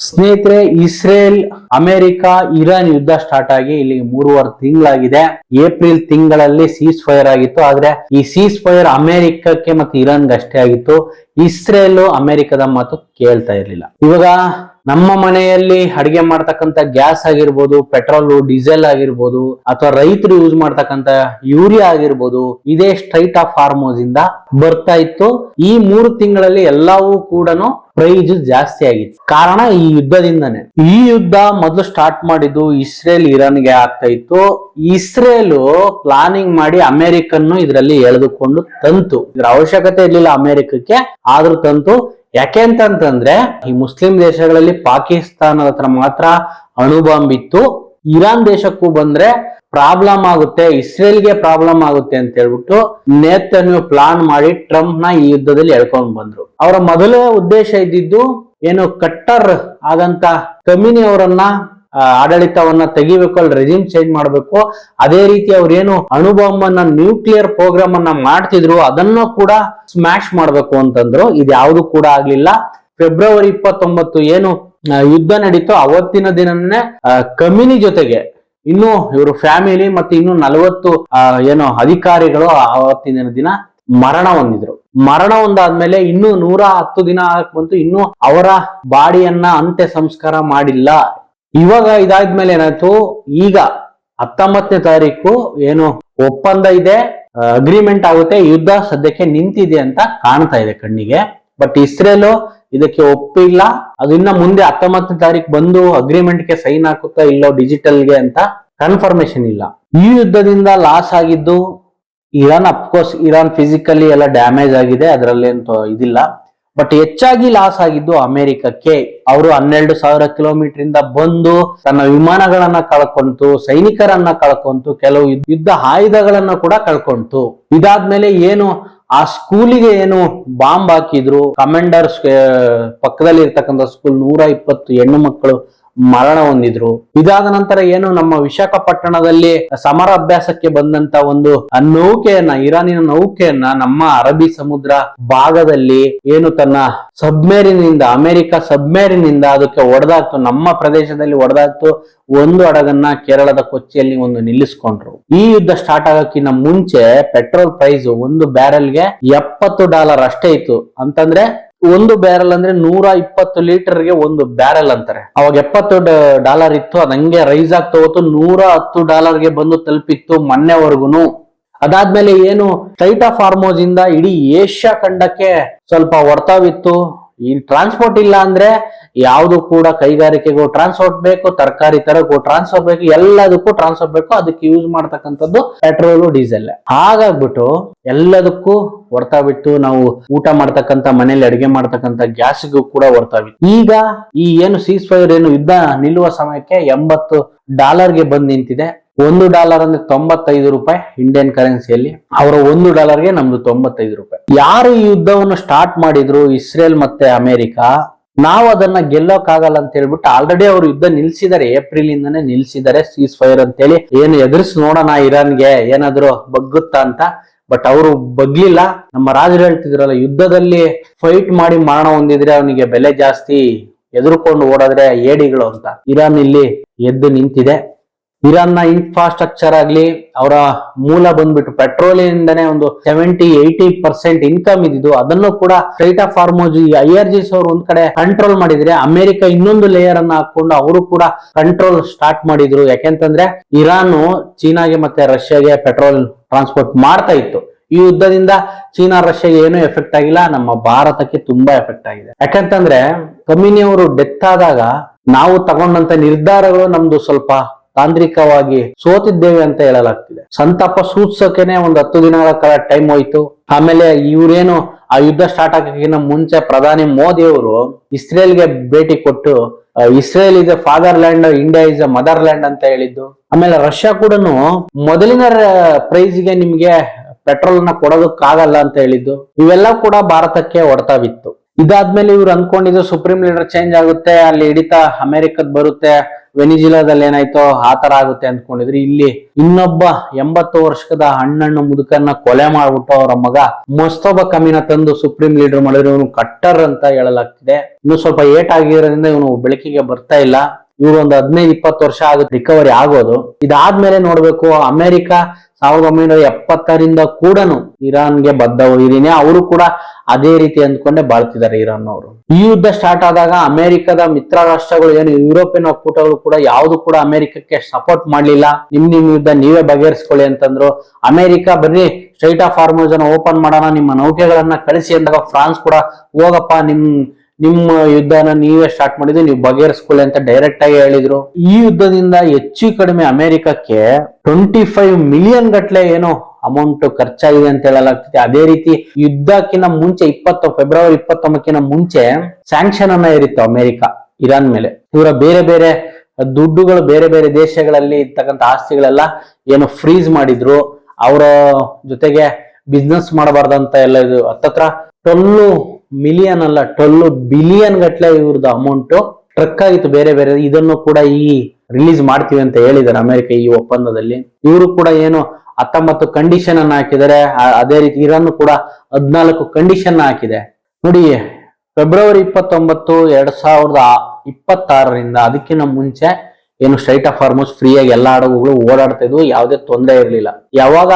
ಸ್ನೇಹಿತರೆ, Israel, America, Iran ಯುದ್ಧ start ಆಗಿ ಇಲ್ಲಿ 3.5 ತಿಂಗಳಾಗಿದೆ. ಏಪ್ರಿಲ್ ತಿಂಗಳಲ್ಲಿ ಸೀಸ್ ಫೈರ್ ಆಗಿತ್ತು. ಆದ್ರೆ ಈ ಸೀಸ್ ಫೈರ್ ಅಮೆರಿಕಕ್ಕೆ ಮತ್ತು ಇರಾನ್ಗೆ ಅಷ್ಟೇ ಆಗಿತ್ತು. ಇಸ್ರೇಲ್ ಅಮೆರಿಕದ ಮಾತು ಕೇಳ್ತಾ ಇರ್ಲಿಲ್ಲ. ಇವಾಗ ನಮ್ಮ ಮನೆಯಲ್ಲಿ ಅಡಿಗೆ ಮಾಡ್ತಕ್ಕಂಥ ಗ್ಯಾಸ್ ಆಗಿರ್ಬೋದು, ಪೆಟ್ರೋಲ್, ಡೀಸೆಲ್ ಆಗಿರ್ಬೋದು, ಅಥವಾ ರೈತರು ಯೂಸ್ ಮಾಡ್ತಕ್ಕಂಥ ಯೂರಿಯಾ ಆಗಿರ್ಬೋದು, ಇದೇ ಸ್ಟ್ರೈಟ್ ಆಫ್ ಹಾರ್ಮೋಸ್ ಇಂದ ಬರ್ತಾ ಇತ್ತು. ಈ 3 ತಿಂಗಳಲ್ಲಿ ಎಲ್ಲವೂ ಕೂಡ ಪ್ರೈಸ್ ಜಾಸ್ತಿ ಆಗಿತ್ತು. ಕಾರಣ ಈ ಯುದ್ಧದಿಂದನೇ. ಈ ಯುದ್ಧ ಮೊದಲು ಸ್ಟಾರ್ಟ್ ಮಾಡಿದ್ದು ಇಸ್ರೇಲ್ ಇರಾನ್ಗೆ ಆಗ್ತಾ ಇತ್ತು. ಇಸ್ರೇಲ್ ಪ್ಲಾನಿಂಗ್ ಮಾಡಿ ಅಮೆರಿಕನ್ನು ಇದರಲ್ಲಿ ಎಳೆದುಕೊಂಡು ತಂತು. ಇದ್ರ ಅವಶ್ಯಕತೆ ಇರ್ಲಿಲ್ಲ ಅಮೆರಿಕಕ್ಕೆ, ಆದ್ರೂ ತಂತು. ಯಾಕೆ ಅಂತಂದ್ರೆ ಈ ಮುಸ್ಲಿಂ ದೇಶಗಳಲ್ಲಿ ಪಾಕಿಸ್ತಾನದ ಹತ್ರ ಮಾತ್ರ ಅಣುಬಾಂಬ್ ಇತ್ತು. ಇರಾನ್ ದೇಶಕ್ಕೂ ಬಂದ್ರೆ ಪ್ರಾಬ್ಲಮ್ ಆಗುತ್ತೆ, ಇಸ್ರೇಲ್ಗೆ ಪ್ರಾಬ್ಲಮ್ ಆಗುತ್ತೆ ಅಂತ ಹೇಳ್ಬಿಟ್ಟು ನೇತನ್ಯಾಹು ಪ್ಲಾನ್ ಮಾಡಿ ಟ್ರಂಪ್ ನ ಈ ಯುದ್ಧದಲ್ಲಿ ಎಳ್ಕೊಂಡ್ ಬಂದ್ರು. ಅವರ ಮೊದಲೇ ಉದ್ದೇಶ ಇದ್ದಿದ್ದು ಏನು, ಕಟ್ಟರ್ ಆದಂತ ಖಮೀನಿ ಅವರನ್ನ ಆಡಳಿತವನ್ನ ತೆಗಿಬೇಕು, ಅಲ್ಲಿ ರೆಜಿಮ್ ಚೇಂಜ್ ಮಾಡ್ಬೇಕು. ಅದೇ ರೀತಿ ಅವ್ರೇನು ಅಣುಬಾಂಬ್ ಅನ್ನ, ನ್ಯೂಕ್ಲಿಯರ್ ಪ್ರೋಗ್ರಾಮ್ ಅನ್ನ ಮಾಡ್ತಿದ್ರು, ಅದನ್ನ ಕೂಡ ಸ್ಮ್ಯಾಶ್ ಮಾಡ್ಬೇಕು ಅಂತಂದ್ರು. ಇದ್ಯಾವುದು ಕೂಡ ಆಗ್ಲಿಲ್ಲ. ಫೆಬ್ರವರಿ 29 ಏನು ಯುದ್ಧ ನಡೀತೋ ಅವತ್ತಿನ ದಿನನೇ ಖಮೀನಿ ಜೊತೆಗೆ ಇನ್ನು ಇವರು ಫ್ಯಾಮಿಲಿ ಮತ್ತೆ ಇನ್ನು 40 ಏನು ಅಧಿಕಾರಿಗಳು ಅವತ್ತಿನ ದಿನ ಮರಣ ಹೊಂದಿದ್ರು. ಮರಣ ಹೊಂದಾದ್ಮೇಲೆ ಇನ್ನು 110 ದಿನ ಬಂತು, ಇನ್ನು ಅವರ ಬಾಡಿಯನ್ನ ಅಂತ್ಯ ಸಂಸ್ಕಾರ ಮಾಡಿಲ್ಲ. ಇವಾಗ ಇದಾದ್ಮೇಲೆ ಏನಾಯ್ತು, ಈಗ 19ನೇ ತಾರೀಕು ಏನು ಒಪ್ಪಂದ ಇದೆ, ಅಗ್ರಿಮೆಂಟ್ ಆಗುತ್ತೆ, ಯುದ್ಧ ಸದ್ಯಕ್ಕೆ ನಿಂತಿದೆ ಅಂತ ಕಾಣ್ತಾ ಇದೆ ಕಣ್ಣಿಗೆ. ಬಟ್ ಇಸ್ರೇಲ್ ಇದಕ್ಕೆ ಒಪ್ಪಿಲ್ಲ. ಅದು ಇನ್ನ ಮುಂದೆ 19ನೇ ತಾರೀಕು ಬಂದು ಅಗ್ರಿಮೆಂಟ್ಗೆ ಸೈನ್ ಹಾಕುತ್ತಾ ಇಲ್ಲೋ ಡಿಜಿಟಲ್ಗೆ ಅಂತ ಕನ್ಫರ್ಮೇಶನ್ ಇಲ್ಲ. ಈ ಯುದ್ಧದಿಂದ ಲಾಸ್ ಆಗಿದ್ದು ಇರಾನ್. ಅಫ್ಕೋರ್ಸ್ ಇರಾನ್ ಫಿಸಿಕಲಿ ಎಲ್ಲ ಡ್ಯಾಮೇಜ್ ಆಗಿದೆ, ಅದರಲ್ಲಿ ಅಂತ ಇದಿಲ್ಲ. ಬಟ್ ಹೆಚ್ಚಾಗಿ ಲಾಸ್ ಆಗಿದ್ದು ಅಮೆರಿಕಕ್ಕೆ. ಅವರು 12,000 ಕಿಲೋಮೀಟರ್ ಇಂದ ಬಂದು ತನ್ನ ವಿಮಾನಗಳನ್ನ ಕಳ್ಕೊಂತು, ಸೈನಿಕರನ್ನ ಕಳ್ಕೊಂತು, ಕೆಲವು ಯುದ್ಧ ಆಯುಧಗಳನ್ನ ಕೂಡ ಕಳ್ಕೊಂತು. ಇದಾದ್ಮೇಲೆ ಏನು ಆ ಸ್ಕೂಲಿಗೆ ಏನು ಬಾಂಬ್ ಹಾಕಿದ್ರು, ಕಮಾಂಡರ್ಸ್ ಪಕ್ಕದಲ್ಲಿ ಇರ್ತಕ್ಕಂಥ ಸ್ಕೂಲ್ 120 ಹೆಣ್ಣು ಮಕ್ಕಳು ಮರಣ ಹೊಂದಿದ್ರು. ಇದಾದ ನಂತರ ಏನು ನಮ್ಮ ವಿಶಾಖಪಟ್ಟಣದಲ್ಲಿ ಸಮರ ಅಭ್ಯಾಸಕ್ಕೆ ಬಂದಂತ ಒಂದು ನೌಕೆಯನ್ನ, ಇರಾನಿನ ನೌಕೆಯನ್ನ ನಮ್ಮ ಅರಬ್ಬಿ ಸಮುದ್ರ ಭಾಗದಲ್ಲಿ ಏನು ತನ್ನ ಸಬ್ಮೇರಿನ್ ಇಂದ, ಅಮೆರಿಕ ಸಬ್ಮೇರಿನ್ ಇಂದ ಅದಕ್ಕೆ ಹೊಡೆದಾಕ್ತು, ನಮ್ಮ ಪ್ರದೇಶದಲ್ಲಿ ಹೊಡೆದಾಕ್ತು. ಒಂದು ಹಡಗನ್ನ ಕೇರಳದ ಕೊಚ್ಚಿಯಲ್ಲಿ ಒಂದು ನಿಲ್ಲಿಸ್ಕೊಂಡ್ರು. ಈ ಯುದ್ಧ ಸ್ಟಾರ್ಟ್ ಆಗಕ್ಕಿಂತ ಮುಂಚೆ ಪೆಟ್ರೋಲ್ ಪ್ರೈಸ್ ಒಂದು ಬ್ಯಾರೆಲ್ಗೆ $70 ಅಷ್ಟೇ ಇತ್ತು. ಅಂತಂದ್ರೆ ಒಂದು ಬ್ಯಾರೆಲ್ ಅಂದ್ರೆ 120 ಲೀಟರ್ಗೆ ಒಂದು ಬ್ಯಾರೆಲ್ ಅಂತಾರೆ. ಅವಾಗ $70 ಇತ್ತು. ಅದ್ ಹಂಗೆ ರೈಸ್ ಆಗ್ತಾ ಹೋತು, $110ಗೆ ಬಂದು ತಲುಪಿತ್ತು ಮೊನ್ನೆವರೆಗೂ. ಅದಾದ್ಮೇಲೆ ಏನು ಸ್ಟ್ರೈಟ್ ಆಫ್ ಹಾರ್ಮೋಸ್ ಇಂದ ಇಡೀ ಏಷ್ಯಾ ಖಂಡಕ್ಕೆ ಸ್ವಲ್ಪ ಹೊಡ್ತಾವಿತ್ತು. ಈ ಟ್ರಾನ್ಸ್ಪೋರ್ಟ್ ಇಲ್ಲ ಅಂದ್ರೆ ಯಾವುದು ಕೂಡ ಕೈಗಾರಿಕೆಗೂ ಟ್ರಾನ್ಸ್ಪೋರ್ಟ್ ಬೇಕು, ತರಕಾರಿ ತರಕ್ಕೂ ಟ್ರಾನ್ಸ್ಪೋರ್ಟ್ ಬೇಕು, ಎಲ್ಲದಕ್ಕೂ ಟ್ರಾನ್ಸ್ಪೋರ್ಟ್ ಬೇಕು. ಅದಕ್ಕೆ ಯೂಸ್ ಮಾಡ್ತಕ್ಕಂಥದ್ದು ಪೆಟ್ರೋಲು, ಡೀಸೆಲ್. ಹಾಗಾಗ್ಬಿಟ್ಟು ಎಲ್ಲದಕ್ಕೂ ಹೊಡ್ತಾ ಬಿಟ್ಟು ನಾವು ಊಟ ಮಾಡ್ತಕ್ಕಂಥ, ಮನೇಲಿ ಅಡಿಗೆ ಮಾಡ್ತಕ್ಕಂಥ ಗ್ಯಾಸ್ಗೂ ಕೂಡ ಹೊಡ್ತಾ ಬಿಟ್ಟು, ಈಗ ಈ ಏನು ಸೀಸ್ ಫೈರ್ ಏನು ಯುದ್ಧ ನಿಲ್ಲುವ ಸಮಯಕ್ಕೆ $80ಗೆ ಬಂದ್ ನಿಂತಿದೆ. $1 ಅಂದ್ರೆ $95 ಇಂಡಿಯನ್ ಕರೆನ್ಸಿಯಲ್ಲಿ. ಅವರ $1ಗೆ ನಮ್ದು $95. ಯಾರು ಈ ಯುದ್ಧವನ್ನು ಸ್ಟಾರ್ಟ್ ಮಾಡಿದ್ರು, ಇಸ್ರೇಲ್ ಮತ್ತೆ ಅಮೆರಿಕ, ನಾವು ಅದನ್ನ ಗೆಲ್ಲೋಕ್ಕಾಗಲ್ಲ ಅಂತ ಹೇಳ್ಬಿಟ್ಟು ಆಲ್ರೆಡಿ ಅವರು ಯುದ್ಧ ನಿಲ್ಸಿದ್ದಾರೆ. ಏಪ್ರಿಲ್ ಇಂದಾನೆ ನಿಲ್ಸಿದ್ದಾರೆ ಸೀಸ್ ಫೈರ್ ಅಂತೇಳಿ. ಏನು ಎದುರಿಸಿ ನೋಡೋಣ ಇರಾನ್ಗೆ ಏನಾದ್ರು ಬಗ್ಗುತ್ತಾ ಅಂತ. ಬಟ್ ಅವರು ಬಗ್ಲಿಲ್ಲ. ನಮ್ಮ ರಾಜರು ಹೇಳ್ತಿದ್ರಲ್ಲ, ಯುದ್ಧದಲ್ಲಿ ಫೈಟ್ ಮಾಡಿ ಮರಣ ಹೊಂದಿದ್ರೆ ಅವನಿಗೆ ಬೆಲೆ ಜಾಸ್ತಿ, ಎದುರುಕೊಂಡು ಓಡಾದ್ರೆ ಏಡಿಗಳು ಅಂತ. ಇರಾನ್ ಇಲ್ಲಿ ಎದ್ದು ನಿಂತಿದೆ. ಇರಾನ್ನ ಇನ್ಫ್ರಾಸ್ಟ್ರಕ್ಚರ್ ಆಗ್ಲಿ, ಅವರ ಮೂಲ ಬಂದ್ಬಿಟ್ಟು ಪೆಟ್ರೋಲಿಂದನೇ ಒಂದು 70-80% ಇನ್ಕಮ್ ಇದ್ದು, ಅದನ್ನು ಕೂಡ ಸ್ಟ್ರೈಟ್ ಆಫ್ ಹಾರ್ಮೋಸ್ IRGC ಅವರು ಒಂದ್ ಕಡೆ ಕಂಟ್ರೋಲ್ ಮಾಡಿದ್ರೆ, ಅಮೆರಿಕ ಇನ್ನೊಂದು ಲೇಯರ್ ಅನ್ನ ಹಾಕೊಂಡು ಅವರು ಕೂಡ ಕಂಟ್ರೋಲ್ ಸ್ಟಾರ್ಟ್ ಮಾಡಿದ್ರು. ಯಾಕೆಂತಂದ್ರೆ ಇರಾನ್ ಚೀನಾಗೆ ಮತ್ತೆ ರಷ್ಯಾಗೆ ಪೆಟ್ರೋಲ್ ಟ್ರಾನ್ಸ್ಪೋರ್ಟ್ ಮಾಡ್ತಾ ಇತ್ತು. ಈ ಯುದ್ಧದಿಂದ ಚೀನಾ, ರಷ್ಯಾಗೆ ಏನೂ ಎಫೆಕ್ಟ್ ಆಗಿಲ್ಲ, ನಮ್ಮ ಭಾರತಕ್ಕೆ ತುಂಬಾ ಎಫೆಕ್ಟ್ ಆಗಿದೆ. ಯಾಕಂತಂದ್ರೆ ಖಮೀನಿ ಅವರು ಡೆತ್ ಆದಾಗ ನಾವು ತಗೊಂಡಂತ ನಿರ್ಧಾರಗಳು ನಮ್ದು ಸ್ವಲ್ಪ ತಾಂತ್ರಿಕವಾಗಿ ಸೋತಿದ್ದೇವೆ ಅಂತ ಹೇಳಲಾಗ್ತಿದೆ. ಸಂತಾಪ ಸೂಚಿಸೋಕೆನೆ ಒಂದು 10 ದಿನಗಳ ಕಾಲ ಟೈಮ್ ಹೋಯ್ತು. ಆಮೇಲೆ ಇವ್ರೇನು ಆ ಯುದ್ಧ ಸ್ಟಾರ್ಟ್ ಆಗಕ್ಕಿಂತ ಮುಂಚೆ ಪ್ರಧಾನಿ ಮೋದಿ ಅವರು ಇಸ್ರೇಲ್ಗೆ ಭೇಟಿ ಕೊಟ್ಟು, Israel is A father land, India is A mother land ಅಂತ ಹೇಳಿದ್ದು. ಆಮೇಲೆ ರಷ್ಯಾ ಕೂಡ ಮೊದಲಿನ ಪ್ರೈಸ್ಗೆ ನಿಮ್ಗೆ ಪೆಟ್ರೋಲ್ ನ ಕೊಡೋದಕ್ಕಾಗಲ್ಲ ಅಂತ ಹೇಳಿದ್ದು. ಇವೆಲ್ಲ ಕೂಡ ಭಾರತಕ್ಕೆ ಹೊಡ್ತಾ ಬಿತ್ತು. ಇದಾದ್ಮೇಲೆ ಇವ್ರು ಅನ್ಕೊಂಡಿದ್ದು ಸುಪ್ರೀಂ ಲೀಡರ್ ಚೇಂಜ್ ಆಗುತ್ತೆ, ಅಲ್ಲಿ ಹಿಡಿತ ಅಮೆರಿಕದ್ ಬರುತ್ತೆ, ವೆನಿಜುಲಾದಲ್ಲಿ ಏನಾಯ್ತೋ ಆ ತರ ಆಗುತ್ತೆ ಅಂದ್ಕೊಂಡಿದ್ರು. ಇಲ್ಲಿ ಇನ್ನೊಬ್ಬ 80 ವರ್ಷದ ಹಣ್ಣನ್ನು ಮುದುಕನ್ನ ಕೊಲೆ ಮಾಡ್ಬಿಟ್ಟು ಅವರ ಮಗ ಮೊಸ್ತೋಬ ಕಮಿನ ತಂದು ಸುಪ್ರೀಂ ಲೀಡರ್ ಮಾಡಿದ್ರು. ಇವನು ಕಟ್ಟರ್ ಅಂತ ಹೇಳಲಾಗ್ತಿದೆ. ಇನ್ನು ಸ್ವಲ್ಪ ಏಟ್ ಆಗಿರೋದ್ರಿಂದ ಇವನು ಬೆಳಕಿಗೆ ಬರ್ತಾ ಇಲ್ಲ. ಇವರು ಒಂದು 15-20 ವರ್ಷ ಆಗುತ್ತೆ ರಿಕವರಿ ಆಗೋದು. ಇದಾದ್ಮೇಲೆ ನೋಡ್ಬೇಕು, ಅಮೆರಿಕ 1970ರಿಂದ ಕೂಡ ಇರಾನ್ಗೆ ಬದ್ಧ ವೈರಿನೇ. ಅವರು ಕೂಡ ಅದೇ ರೀತಿ ಅಂದ್ಕೊಂಡೆ ಬಾಳ್ತಿದ್ದಾರೆ ಇರಾನ್ ಅವರು. ಈ ಯುದ್ಧ ಸ್ಟಾರ್ಟ್ ಆದಾಗ ಅಮೆರಿಕದ ಮಿತ್ರ ರಾಷ್ಟ್ರಗಳು ಏನು ಯುರೋಪಿಯನ್ ಒಕ್ಕೂಟಗಳು ಕೂಡ ಯಾವುದು ಕೂಡ ಅಮೆರಿಕಕ್ಕೆ ಸಪೋರ್ಟ್ ಮಾಡ್ಲಿಲ್ಲ. ನಿಮ್ ಯುದ್ಧ ನೀವೇ ಬಗೆಹರಿಸ್ಕೊಳ್ಳಿ ಅಂತಂದ್ರು. ಅಮೆರಿಕ ಬನ್ನಿ ಸ್ಟ್ರೈಟ್ ಆಫ್ ಹಾರ್ಮುಜ್ ಅನ್ನ ಓಪನ್ ಮಾಡೋಣ, ನಿಮ್ಮ ನೌಕೆಗಳನ್ನ ಕಳಿಸಿ ಅಂದಾಗ ಫ್ರಾನ್ಸ್ ಕೂಡ ಹೋಗಪ್ಪ ನಿಮ್ಮ ಯುದ್ಧನ ನೀವೇ ಸ್ಟಾರ್ಟ್ ಮಾಡಿದ್ದು, ನೀವು ಬಗೆಹರಿಸ್ಕೊಳ್ಳಿ ಅಂತ ಡೈರೆಕ್ಟ್ ಆಗಿ ಹೇಳಿದ್ರು. ಈ ಯುದ್ಧದಿಂದ ಹೆಚ್ಚು ಕಡಿಮೆ ಅಮೆರಿಕಕ್ಕೆ 25 ಮಿಲಿಯನ್ ಗಟ್ಲೆ ಏನೋ ಅಮೌಂಟ್ ಖರ್ಚಾಗಿದೆ ಅಂತ ಹೇಳಲಾಗ್ತಿದೆ. ಅದೇ ರೀತಿ ಯುದ್ಧಕ್ಕಿಂತ ಮುಂಚೆ ಫೆಬ್ರವರಿ 29 ಮುಂಚೆ ಸ್ಯಾಂಕ್ಷನ್ ಅನ್ನ ಇರಿತ್ತು ಅಮೆರಿಕ ಇರಾನ್ ಮೇಲೆ. ಇವರ ಬೇರೆ ಬೇರೆ ದುಡ್ಡುಗಳು ಬೇರೆ ಬೇರೆ ದೇಶಗಳಲ್ಲಿ ಇರ್ತಕ್ಕಂಥ ಆಸ್ತಿಗಳೆಲ್ಲ ಏನು ಫ್ರೀಸ್ ಮಾಡಿದ್ರು. ಅವರ ಜೊತೆಗೆ ಬಿಸ್ನೆಸ್ ಮಾಡಬಾರ್ದಂತ ಎಲ್ಲ ಇದು ಹತ್ತತ್ರ 12 ಮಿಲಿಯನ್ ಅಲ್ಲ 12 ಬಿಲಿಯನ್ ಗಟ್ಲೆ ಇವ್ರದ್ದು ಅಮೌಂಟ್ ಟ್ರಕ್ ಆಗಿತ್ತು ಬೇರೆ ಬೇರೆ. ಇದನ್ನು ಕೂಡ ಈ ರಿಲೀಸ್ ಮಾಡ್ತೀವಿ ಅಂತ ಹೇಳಿದ್ದಾರೆ ಅಮೆರಿಕ ಈ ಒಪ್ಪಂದದಲ್ಲಿ. ಇವರು ಕೂಡ ಏನು 19 ಕಂಡೀಷನ್ ಅನ್ನ ಹಾಕಿದ್ದಾರೆ. ಅದೇ ರೀತಿ ಇರಾನ್ ಕೂಡ 14 ಕಂಡೀಷನ್ ಹಾಕಿದೆ. ನೋಡಿ, ಫೆಬ್ರವರಿ 29, 2026ರಿಂದ ಅದಕ್ಕಿಂತ ಮುಂಚೆ ಏನು ಸ್ಟ್ರೈಟ್ ಆಫ್ ಹಾರ್ಮುಜ್ ಫ್ರೀ ಆಗಿ ಎಲ್ಲಾ ಹಡಗುಗಳು ಓಡಾಡ್ತಾ ಇದ್ವು, ಯಾವುದೇ ತೊಂದರೆ ಇರಲಿಲ್ಲ. ಯಾವಾಗ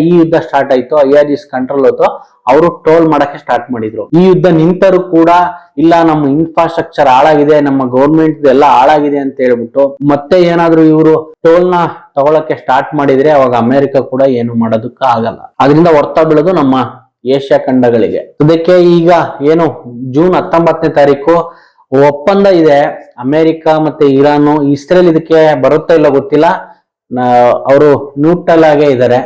ಈ ಯುದ್ಧ ಸ್ಟಾರ್ಟ್ ಆಯ್ತೋ, IRGC ಕಂಟ್ರೋಲ್ ಹೋಯ್ತೋ, ಅವರು ಟೋಲ್ ಮಾಡಕ್ಕೆ ಸ್ಟಾರ್ಟ್ ಮಾಡಿದ್ರು. ಈ ಯುದ್ಧ ನಿಂತರೂ ಕೂಡ ಇಲ್ಲ, ನಮ್ಮ ಇನ್ಫ್ರಾಸ್ಟ್ರಕ್ಚರ್ ಹಾಳಾಗಿದೆ, ನಮ್ಮ ಗೌರ್ಮೆಂಟ್ ಎಲ್ಲ ಹಾಳಾಗಿದೆ ಅಂತ ಹೇಳ್ಬಿಟ್ಟು ಮತ್ತೆ ಏನಾದ್ರು ಇವರು ಟೋಲ್ ನ ತಗೊಳಕ್ಕೆ ಸ್ಟಾರ್ಟ್ ಮಾಡಿದ್ರೆ ಅವಾಗ ಅಮೆರಿಕ ಕೂಡ ಏನು ಮಾಡೋದಕ್ಕ ಆಗಲ್ಲ. ಅದರಿಂದ ಹೊರ್ತಾ ಬೀಳೋದು ನಮ್ಮ ಏಷ್ಯಾ ಖಂಡಗಳಿಗೆ. ಅದಕ್ಕೆ ಈಗ ಏನು ಜೂನ್ 19ನೇ ತಾರೀಕು ಒಪ್ಪಂದ ಇದೆ ಅಮೆರಿಕ ಮತ್ತೆ ಇರಾನ್. ಇಸ್ರೇಲ್ ಇದಕ್ಕೆ ಬರುತ್ತಾ ಇಲ್ಲ ಗೊತ್ತಿಲ್ಲ, ಅವರು ನ್ಯೂಟ್ರಲ್ ಆಗೇ ಇದ್ದಾರೆ.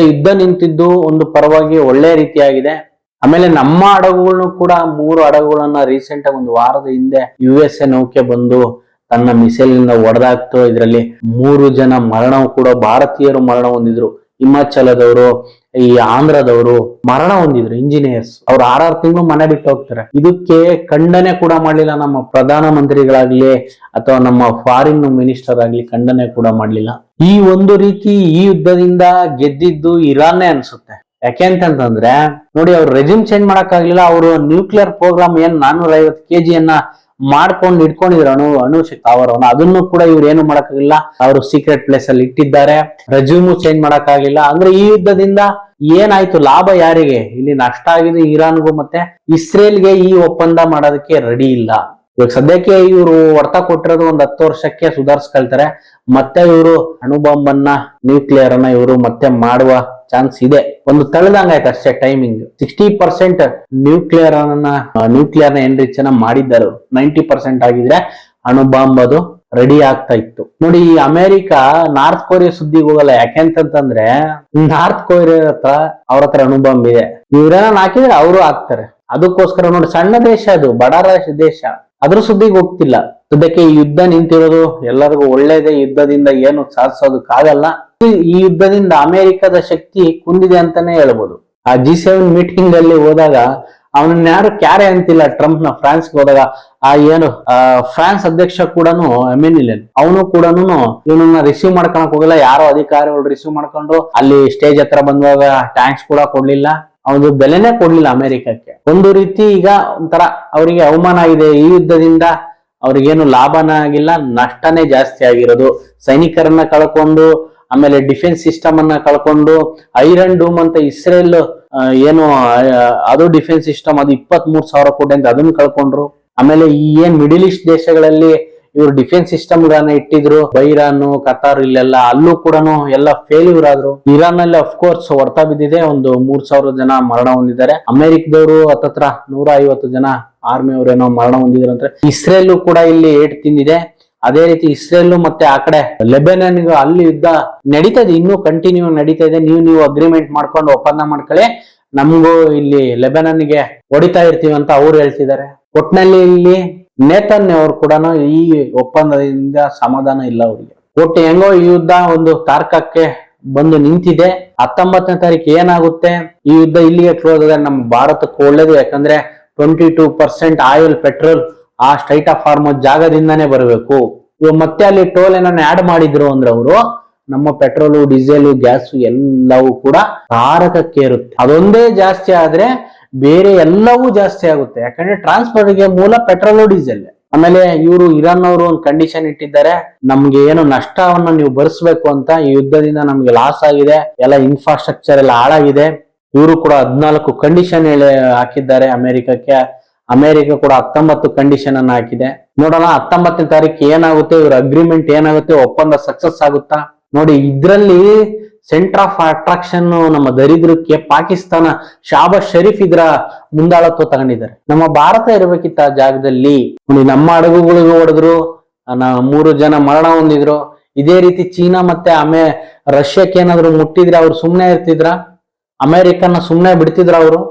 ಯುದ್ಧ ನಿಂತಿದ್ದು ಒಂದು ಪರವಾಗಿ ಒಳ್ಳೆ ರೀತಿಯಾಗಿದೆ. ಆಮೇಲೆ ನಮ್ಮ ಹಡಗುಗಳನ್ನು ಕೂಡ 3 ಹಡಗುಗಳನ್ನ ರೀಸೆಂಟ್ ಆಗಿ ಒಂದು ವಾರದ ಹಿಂದೆ USA ನೌಕೆ ಬಂದು ತನ್ನ ಮಿಸೈಲ್ ನಿಂದ ಹೊಡೆದಾಕ್ತು. ಇದರಲ್ಲಿ 3 ಜನ ಮರಣವು ಕೂಡ ಭಾರತೀಯರು ಮರಣ ಹೊಂದಿದ್ರು. ಹಿಮಾಚಲದವರು, ಈ ಆಂಧ್ರದವರು ಮರಣ ಹೊಂದಿದ್ರು. ಇಂಜಿನಿಯರ್ಸ್ ಅವ್ರು 6 ತಿಂಗಳು ಮನೆ ಬಿಟ್ಟು ಹೋಗ್ತಾರೆ. ಇದಕ್ಕೆ ಖಂಡನೆ ಕೂಡ ಮಾಡಲಿಲ್ಲ ನಮ್ಮ ಪ್ರಧಾನ ಮಂತ್ರಿಗಳಾಗ್ಲಿ ಅಥವಾ ನಮ್ಮ ಫಾರಿನ್ ಮಿನಿಸ್ಟರ್ ಆಗ್ಲಿ, ಖಂಡನೆ ಕೂಡ ಮಾಡ್ಲಿಲ್ಲ. ಈ ಒಂದು ರೀತಿ ಈ ಯುದ್ಧದಿಂದ ಗೆದ್ದಿದ್ದು ಇರಾನ್ನೇ ಅನ್ಸುತ್ತೆ. ಯಾಕೆಂತಂದ್ರೆ ನೋಡಿ, ಅವ್ರು ರೆಜಿಮ್ ಚೇಂಜ್ ಮಾಡಕ್ ಆಗ್ಲಿಲ್ಲ. ಅವರು ನ್ಯೂಕ್ಲಿಯರ್ ಪ್ರೋಗ್ರಾಮ್ ಏನ್ 450 kg ಮಾಡ್ಕೊಂಡು ಇಟ್ಕೊಂಡಿದ್ರು ಅಣು ಸ್ಥಾವರವನ್ನು, ಅದನ್ನು ಕೂಡ ಇವ್ರು ಏನು ಮಾಡಕ್ಕಾಗಿಲ್ಲ. ಅವರು ಸೀಕ್ರೆಟ್ ಪ್ಲೇಸ್ ಅಲ್ಲಿ ಇಟ್ಟಿದ್ದಾರೆ. ರೆಜ್ಯೂಮು ಚೇಂಜ್ ಮಾಡಕ್ಕಾಗಿಲ್ಲ. ಅಂದ್ರೆ ಈ ಯುದ್ಧದಿಂದ ಏನಾಯ್ತು, ಲಾಭ ಯಾರಿಗೆ? ಇಲ್ಲಿ ನಷ್ಟ ಆಗಿದೆ ಇರಾನ್ಗೂ ಮತ್ತೆ ಇಸ್ರೇಲ್ಗೆ. ಈ ಒಪ್ಪಂದ ಮಾಡೋದಕ್ಕೆ ರೆಡಿ ಇಲ್ಲ. ಇವಾಗ ಸದ್ಯಕ್ಕೆ ಇವರು ಹೊಡ್ತ ಕೊಟ್ಟಿರೋದು ಒಂದು 10 ವರ್ಷಕ್ಕೆ ಸುಧಾರಿಸ್ಕೊಳ್ತಾರೆ. ಮತ್ತೆ ಇವರು ಅಣುಬಾಂಬ್ ಅನ್ನ ನ್ಯೂಕ್ಲಿಯರ್ ಅನ್ನ ಇವರು ಮತ್ತೆ ಮಾಡುವ ಚಾನ್ಸ್ ಇದೆ. ಒಂದು ತಳೆದಂಗಾಯ್ತು ಅಷ್ಟೇ ಟೈಮಿಂಗ್. 60% ನ್ಯೂಕ್ಲಿಯರ್ ಎನ್ರಿಚ್ ಅನ್ನ ಮಾಡಿದ್ದಾರೆ. 90% ಆಗಿದ್ರೆ ಅಣುಬಾಂಬ್ ಅದು ರೆಡಿ ಆಗ್ತಾ ಇತ್ತು. ನೋಡಿ, ಈ ಅಮೆರಿಕ ನಾರ್ತ್ ಕೊರಿಯಾ ಸುದ್ದಿಗೆ ಹೋಗಲ್ಲ. ಯಾಕೆಂತಂದ್ರೆ ನಾರ್ತ್ ಕೊರಿಯಾ ಅವ್ರ ಹತ್ರ ಅಣುಬಾಂಬ್ ಇದೆ. ಇವ್ರೇನ ಹಾಕಿದ್ರೆ ಅವರು ಹಾಕ್ತಾರೆ. ಅದಕ್ಕೋಸ್ಕರ ನೋಡಿ, ಸಣ್ಣ ದೇಶ ಅದು, ಬಡ ದೇಶ, ಅದ್ರ ಸುದ್ದಿಗೆ ಹೋಗ್ತಿಲ್ಲ. ಸದ್ಯಕ್ಕೆ ಈ ಯುದ್ಧ ನಿಂತಿರೋದು ಎಲ್ಲರಿಗೂ ಒಳ್ಳೇದೇ. ಯುದ್ಧದಿಂದ ಏನು ಸಾಧಿಸೋದಕ್ಕಾಗಲ್ಲ. ಈ ಯುದ್ಧದಿಂದ ಅಮೆರಿಕದ ಶಕ್ತಿ ಕುಂದಿದೆ ಅಂತಾನೆ ಹೇಳ್ಬೋದು. ಆ G7 ಮೀಟಿಂಗ್ ಅಲ್ಲಿ ಹೋದಾಗ ಅವನನ್ನ ಯಾರು ಕ್ಯಾರೆ ಅಂತಿಲ್ಲ. ಟ್ರಂಪ್ ನ ಫ್ರಾನ್ಸ್ಗೆ ಹೋದಾಗ ಫ್ರಾನ್ಸ್ ಅಧ್ಯಕ್ಷ ಕೂಡ ಅವನು ಕೂಡ ಇವನನ್ನ ರಿಸೀವ್ ಮಾಡ್ಕೊಳಕ್ ಹೋಗಿಲ್ಲ. ಯಾರೋ ಅಧಿಕಾರಿಗಳು ರಿಸೀವ್ ಮಾಡ್ಕೊಂಡ್ರು. ಅಲ್ಲಿ ಸ್ಟೇಜ್ ಹತ್ರ ಬಂದಾಗ ಟ್ಯಾಂಕ್ಸ್ ಕೂಡ ಕೊಡ್ಲಿಲ್ಲ. ಅವನು ಬೆಲೆನೇ ಕೊಡ್ಲಿಲ್ಲ ಅಮೆರಿಕಕ್ಕೆ. ಒಂದು ರೀತಿ ಈಗ ಒಂಥರ ಅವರಿಗೆ ಅವಮಾನ ಆಗಿದೆ. ಈ ಯುದ್ಧದಿಂದ ಅವ್ರಿಗೇನು ಲಾಭನ ಆಗಿಲ್ಲ, ನಷ್ಟನೇ ಜಾಸ್ತಿ ಆಗಿರೋದು. ಸೈನಿಕರನ್ನ ಕಳ್ಕೊಂಡು, ಆಮೇಲೆ ಡಿಫೆನ್ಸ್ ಸಿಸ್ಟಮ್ ಅನ್ನ ಕಳ್ಕೊಂಡು, ಐರನ್ ಡೂಮ್ ಅಂತ ಇಸ್ರೇಲ್ ಏನು ಅದು ಡಿಫೆನ್ಸ್ ಸಿಸ್ಟಮ್, ಅದು 23,000 ಕೋಟಿ ಅಂತ ಅದನ್ನ ಕಳ್ಕೊಂಡ್ರು. ಆಮೇಲೆ ಈ ಏನ್ ಮಿಡಿಲ್ ಈಸ್ಟ್ ದೇಶಗಳಲ್ಲಿ ಇವರು ಡಿಫೆನ್ಸ್ ಸಿಸ್ಟಮ್ ಗಳನ್ನ ಇಟ್ಟಿದ್ರು, ಇರಾನ್, ಕತಾರ್, ಇಲ್ಲೆಲ್ಲ ಅಲ್ಲೂ ಕೂಡ ಎಲ್ಲ ಫೇಲ್ಯೂರ್ ಆದ್ರು. ಇರಾನ್ ನಲ್ಲಿ ಅಫ್ಕೋರ್ಸ್ ಹೊಡ್ತಾ ಬಿದ್ದಿದೆ. ಒಂದು 3,000 ಜನ ಮರಣ ಹೊಂದಿದ್ದಾರೆ. ಅಮೆರಿಕದವರು ಹತ್ತತ್ರ 150 ಜನ ಆರ್ಮಿ ಅವರೇನೋ ಮರಣ ಹೊಂದಿದ್ರು. ಇಸ್ರೇಲ್ ಕೂಡ ಇಲ್ಲಿ ಏಟ್ ತಿಂದಿದೆ. ಅದೇ ರೀತಿ ಇಸ್ರೇಲ್ ಮತ್ತೆ ಆ ಕಡೆ ಲೆಬನಾನ್ ಅಲ್ಲಿ ಯುದ್ಧ ನಡೀತಾ ಇದೆ, ಇನ್ನೂ ಕಂಟಿನ್ಯೂ ನಡೀತಾ ಇದೆ. ನೀವು ಅಗ್ರಿಮೆಂಟ್ ಮಾಡ್ಕೊಂಡು ಒಪ್ಪಂದ ಮಾಡ್ಕೊಳ್ಳಿ, ನಮಗೂ ಇಲ್ಲಿ ಲೆಬನಾನ್ಗೆ ಹೊಡಿತಾ ಇರ್ತೀವಿ ಅಂತ ಅವ್ರು ಹೇಳ್ತಿದ್ದಾರೆ. ಒಟ್ನಲ್ಲಿ ಇಲ್ಲಿ ನೇತನ್ಯ ಅವ್ರು ಕೂಡ ಈ ಒಪ್ಪಂದದಿಂದ ಸಮಾಧಾನ ಇಲ್ಲ ಅವರಿಗೆ. ಒಟ್ಟು ಹೆಂಗೋ ಈ ಯುದ್ಧ ಒಂದು ತಾರ್ಕಕ್ಕೆ ಬಂದು ನಿಂತಿದೆ. 19ನೇ ತಾರೀಕು ಏನಾಗುತ್ತೆ, ಈ ಯುದ್ಧ ಇಲ್ಲಿಗೆ ಕ್ಲೋಸ್ ಆದ್ರೆ ನಮ್ಮ ಭಾರತಕ್ಕೆ ಒಳ್ಳೇದು. ಯಾಕಂದ್ರೆ 22% ಆಯಿಲ್, ಪೆಟ್ರೋಲ್ ಆ ಸ್ಟ್ರೈಟ್ ಆಫ್ ಹಾರ್ಮುಜ್ ಜಾಗದಿಂದಾನೇ ಬರಬೇಕು. ಇವಾಗ ಮತ್ತೆ ಅಲ್ಲಿ ಟೋಲ್ ಏನನ್ನ ಆಡ್ ಮಾಡಿದ್ರು ಅಂದ್ರೆ ಅವರು ನಮ್ಮ ಪೆಟ್ರೋಲು ಡೀಸೆಲ್ ಗ್ಯಾಸ್ ಎಲ್ಲವೂ ಕೂಡ ತಾರಕಕ್ಕೇರುತ್ತೆ. ಅದೊಂದೇ ಜಾಸ್ತಿ ಆದ್ರೆ ಬೇರೆ ಎಲ್ಲವೂ ಜಾಸ್ತಿ ಆಗುತ್ತೆ. ಯಾಕಂದ್ರೆ ಟ್ರಾನ್ಸ್ಪೋರ್ಟ್ಗೆ ಮೂಲ ಪೆಟ್ರೋಲು ಡೀಸೆಲ್. ಆಮೇಲೆ ಇವರು ಇರಾನ್ ಅವರು ಒಂದು ಕಂಡೀಷನ್ ಇಟ್ಟಿದ್ದಾರೆ, ನಮ್ಗೆ ಏನು ನಷ್ಟವನ್ನ ನೀವು ಭರಿಸ್ಬೇಕು ಅಂತ. ಈ ಯುದ್ಧದಿಂದ ನಮ್ಗೆ ಲಾಸ್ ಆಗಿದೆ, ಎಲ್ಲ ಇನ್ಫ್ರಾಸ್ಟ್ರಕ್ಚರ್ ಎಲ್ಲ ಹಾಳಾಗಿದೆ. ಇವರು ಕೂಡ 14 ಕಂಡೀಷನ್ ಹಾಕಿದ್ದಾರೆ ಅಮೆರಿಕಕ್ಕೆ. ಅಮೆರಿಕ ಕೂಡ 19 ಕಂಡೀಷನ್ ಅನ್ನ ಹಾಕಿದೆ. ನೋಡೋಣ 19ನೇ ತಾರೀಕು ಏನಾಗುತ್ತೆ, ಇವ್ರ ಅಗ್ರಿಮೆಂಟ್ ಏನಾಗುತ್ತೆ, ಒಪ್ಪಂದ ಸಕ್ಸಸ್ ಆಗುತ್ತಾ ನೋಡಿ. ಇದ್ರಲ್ಲಿ ಸೆಂಟರ್ ಆಫ್ ಅಟ್ರಾಕ್ಷನ್ ನಮ್ಮ ದರಿದ್ರಕ್ಕೆ ಪಾಕಿಸ್ತಾನ, ಶಾಬಾಜ್ ಶರೀಫ್ ಇದ್ರ ಮುಂದಾಳತ್ವ ತಗೊಂಡಿದ್ದಾರೆ. ನಮ್ಮ ಭಾರತ ಇರಬೇಕಿತ್ತ ಆ ಜಾಗದಲ್ಲಿ. ನಮ್ಮ ಹಡಗುಗಳಿಗೆ ಹೊಡೆದ್ರು, 3 ಜನ ಮರಣ ಹೊಂದಿದ್ರು. ಇದೇ ರೀತಿ ಚೀನಾ ಮತ್ತೆ ರಷ್ಯಾಕ್ಕೆ ಏನಾದ್ರು ಮುಟ್ಟಿದ್ರೆ ಅವ್ರು ಸುಮ್ನೆ ಇರ್ತಿದ್ರ? ಅಮೆರಿಕನ್ನ ಸುಮ್ನೆ ಬಿಡ್ತಿದ್ರ? ಅವರು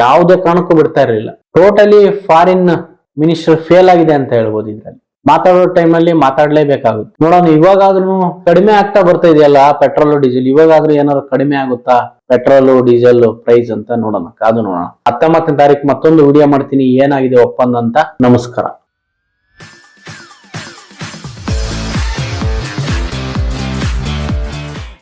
ಯಾವುದೇ ಕಾರಣಕ್ಕೂ ಬಿಡ್ತಾ ಇರಲಿಲ್ಲ. ಟೋಟಲಿ ಫಾರಿನ್ ಮಿನಿಸ್ಟರ್ ಫೇಲ್ ಆಗಿದೆ ಅಂತ ಹೇಳ್ಬೋದು. ಇದ್ರಲ್ಲಿ ಮಾತಾಡೋ ಟೈಮಲ್ಲಿ ಮಾತಾಡ್ಲೇಬೇಕಾಗುತ್ತೆ. ನೋಡೋಣ, ಇವಾಗಾದ್ರೂ ಕಡಿಮೆ ಆಗ್ತಾ ಬರ್ತಾ ಇದೆಯಲ್ಲ ಪೆಟ್ರೋಲ್ ಡೀಸೆಲ್. ಇವಾಗಾದ್ರೂ ಏನಾದ್ರು ಕಡಿಮೆ ಆಗುತ್ತಾ ಪೆಟ್ರೋಲ್ ಡೀಸೆಲ್ ಪ್ರೈಸ್ ಅಂತ ನೋಡೋಣ, ಕಾದು ನೋಡೋಣ. 19ನೇ ತಾರೀಕು ಮತ್ತೊಂದು ವಿಡಿಯೋ ಮಾಡ್ತೀನಿ, ಏನಾಗಿದೆ ಒಪ್ಪಂದ ಅಂತ. ನಮಸ್ಕಾರ.